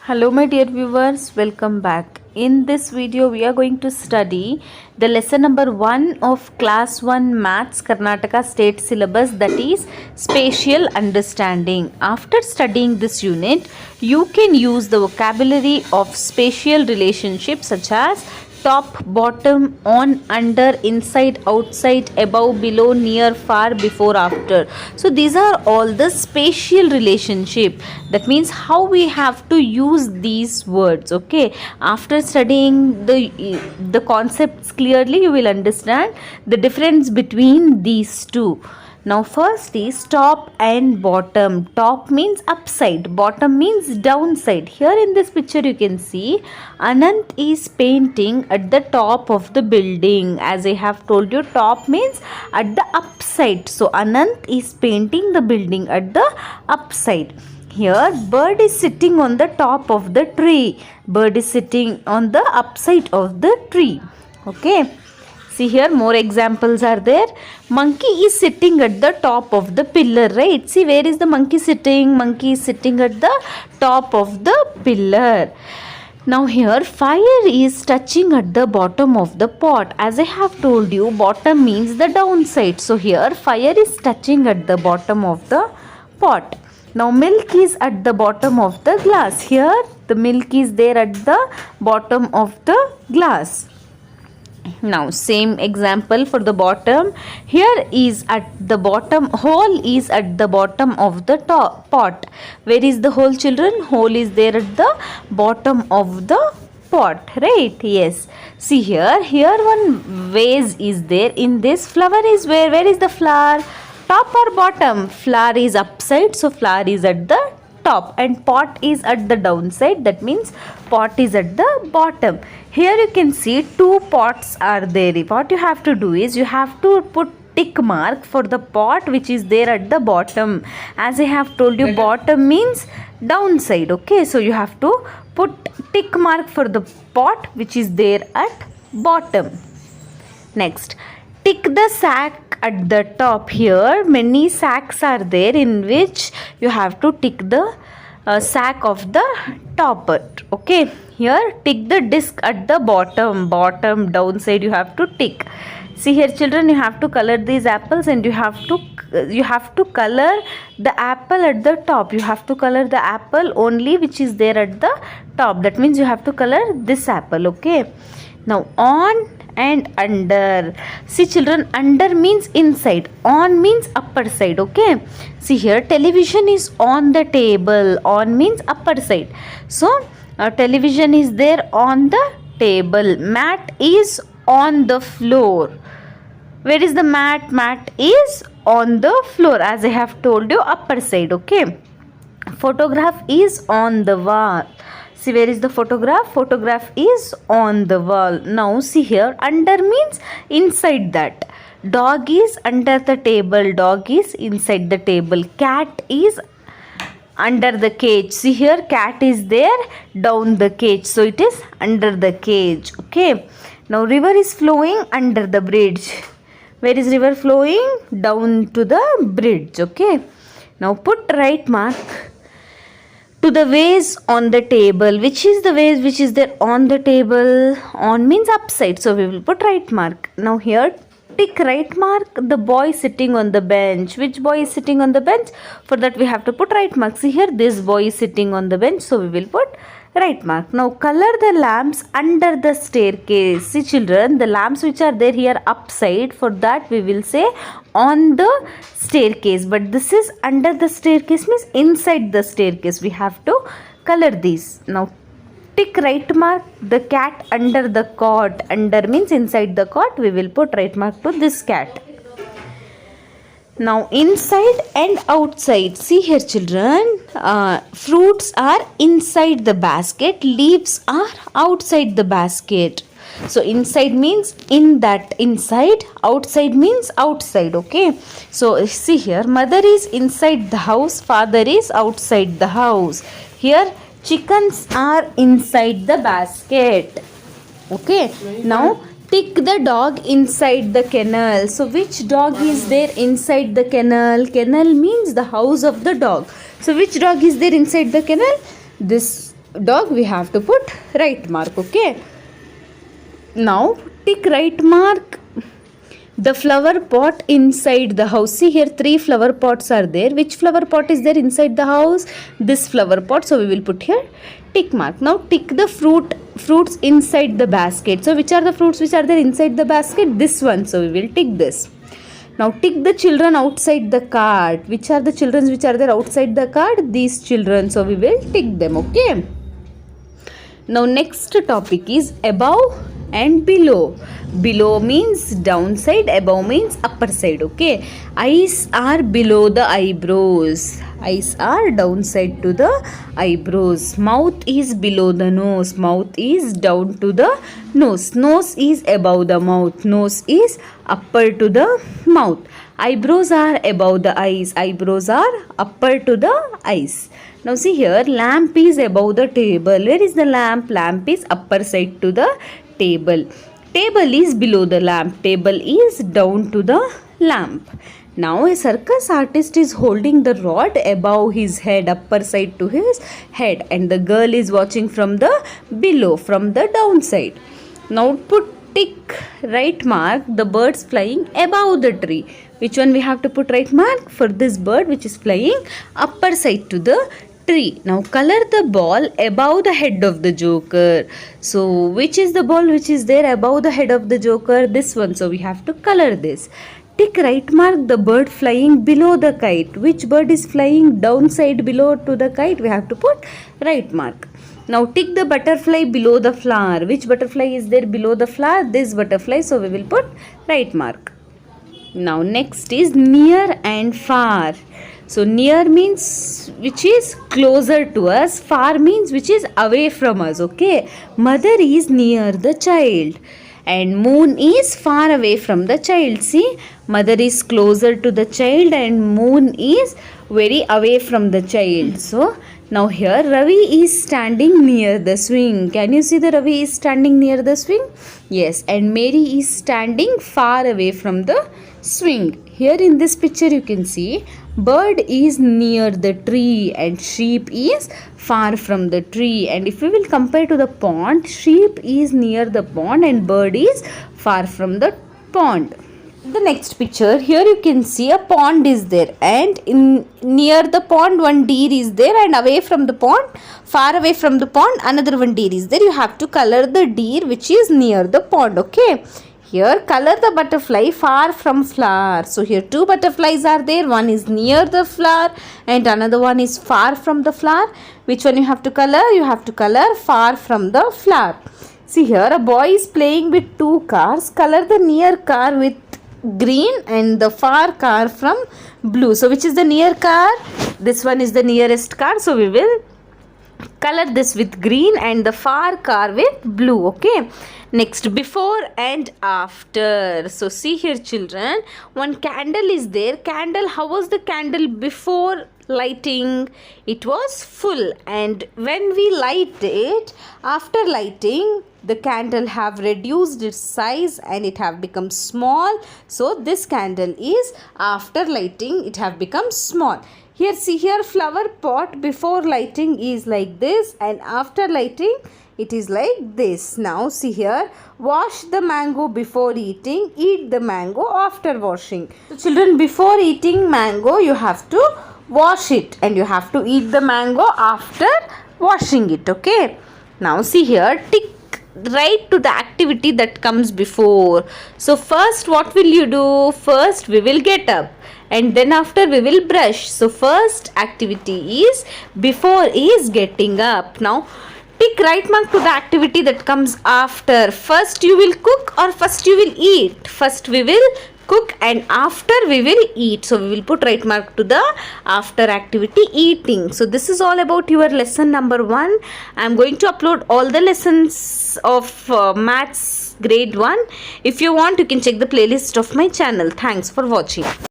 Hello my dear viewers, welcome back. In this video we are going to study the lesson number 1 of class 1 maths Karnataka state syllabus, that is spatial understanding. After studying this unit, you can use the vocabulary of spatial relationships such as top, bottom, on, under, inside, outside, above, below, near, far, before, after. So these are all the spatial relationship. That means how we have to use these words. Okay, after studying the concepts clearly, you will understand the difference between these two. Now first is top and bottom. Top means upside, bottom means downside. Here in this picture you can see Anant is painting at the top of the building. As I have told you, top means at the upside. So Anant is painting the building at the upside. Here bird is sitting on the top of the tree. Bird is sitting on the upside of the tree. Okay. See here, more examples are there. Monkey is sitting at the top of the pillar, right? See, where is the monkey sitting? Monkey is sitting at the top of the pillar. Now here, fire is touching at the bottom of the pot. As I have told you, bottom means the downside. So here, fire is touching at the bottom of the pot. Now milk is at the bottom of the glass. Here, the milk is there at the bottom of the glass. Now same example for the bottom. Here is at the bottom, hole is at the bottom of the pot. Where is the hole, children? Hole is there at the bottom of the pot, right? Yes. See here, one vase is there. In this, flower is where is the flower? Top or bottom? Flower is upside, so flower is at the top and pot is at the downside. That means pot is at the bottom. Here you can see two pots are there. What you have to do is you have to put tick mark for the pot which is there at the bottom. As I have told you, bottom means downside. Okay, so you have to put tick mark for the pot which is there at bottom. Next, tick the sack at the top. Here many sacks are there in which you have to tick the sack of the topper. Okay, here tick the disc at the bottom downside you have to tick. See here children, you have to color these apples and you have to color the apple at the top. You have to color the apple only which is there at the top. That means you have to color this apple. Okay, now on and under. See children, under means inside, on means upper side. Okay, see here, television is on the table. On means upper side, so television is there on the table. Mat is on the floor. Where is the mat? Mat is on the floor. As I have told you, upper side. Okay, photograph is on the wall. See, where is the photograph? Photograph is on the wall. Now see here, under means inside that. Dog is under the table. Dog is inside the table. Cat is under the cage. See here, cat is there down the cage, so it is under the cage. Okay, now river is flowing under the bridge. Where is river flowing? Down to the bridge. Okay, now put right mark to the vase on the table. Which is the vase which is there on the table? On means upside, so we will put right mark. Now here tick right mark the boy sitting on the bench. Which boy is sitting on the bench? For that we have to put right mark. See here, this boy is sitting on the bench, so we will put right mark. Now color the lamps under the staircase. See children, the lamps which are there here upside, for that we will say on the staircase, but this is under the staircase means inside the staircase. We have to color these. Now tick right mark the cat under the cot. Under means inside the cot, we will put right mark to this cat. Now inside and outside. See here children, fruits are inside the basket, leaves are outside the basket. So inside means in that inside, outside means outside. Okay, so see here, mother is inside the house, father is outside the house. Here chickens are inside the basket. Okay, now tick the dog inside the kennel. So which dog is there inside the kennel? Kennel means the house of the dog. So which dog is there inside the kennel? This dog, we have to put right mark. Okay, now tick right mark. The flower pot inside the house. See here, 3 flower pots are there. Which flower pot is there inside the house? This flower pot. So we will put here tick mark. Now tick the fruits inside the basket. So which are the fruits which are there inside the basket? This one. So we will tick this. Now tick the children outside the cart. Which are the children which are there outside the cart? These children. So we will tick them. Okay. Now next topic is above and below. Below means downside, above means upper side. Okay, eyes are below the eyebrows. Eyes are downside to the eyebrows. Mouth is below the nose. Mouth is down to the nose. Nose is above the mouth. Nose is upper to the mouth. Eyebrows are above the eyes. Eyebrows are upper to the eyes. Now see here, lamp is above the table. Where is the lamp? Lamp is upper side to the table. Table is below the lamp. Table is down to the lamp. Now a circus artist is holding the rod above his head, upper side to his head, and the girl is watching from the below, from the downside. Now put tick right mark the birds flying above the tree. Which one we have to put right mark? For this bird which is flying upper side to the tree. Now color the ball above the head of the joker. So which is the ball which is there above the head of the joker? This one. So we have to color this. Tick right mark the bird flying below the kite. Which bird is flying downside below to the kite? We have to put right mark. Now tick the butterfly below the flower. Which butterfly is there below the flower? This butterfly. So we will put right mark. Now next is near and far. So near means which is closer to us. Far means which is away from us. Okay. Mother is near the child. And moon is far away from the child. See, mother is closer to the child and moon is very away from the child. So now here Ravi is standing near the swing. Can you see the Ravi is standing near the swing? Yes. And Mary is standing far away from the swing. Here in this picture you can see bird is near the tree and sheep is far from the tree. And if we will compare to the pond, sheep is near the pond and bird is far from the pond. The next picture, here you can see a pond is there, and near the pond one deer is there, and away from the pond, far away from the pond, another one deer is there. You have to color the deer which is near the pond. Okay. Here color the butterfly far from flower. So here 2 butterflies are there. One is near the flower and another one is far from the flower. Which one you have to color? You have to color far from the flower. See here a boy is playing with 2 cars. Color the near car with green and the far car from blue. So which is the near car? This one is the nearest car. So we will color this with green and the far car with blue. Okay. Next, before and after. So see here children, one candle is there. Candle, how was the candle before lighting? It was full, and when we light it, after lighting, the candle have reduced its size and it have become small. So this candle is after lighting, it have become small. Here see here flower pot before lighting is like this, and after lighting it is like this. Now see here, wash the mango before eating, eat the mango after washing. So children, before eating mango you have to wash it and you have to eat the mango after washing it. Okay. Now see here, tick right to the activity that comes before. So first what will you do? First we will get up and then after we will brush. So first activity is before is getting up. Now tick right mark to the activity that comes after. First you will cook or first you will eat? First we will cook and after we will eat. So we will put right mark to the after activity, eating. So this is all about your lesson number 1. I am going to upload all the lessons of maths grade 1. If you want, you can check the playlist of my channel. Thanks for watching.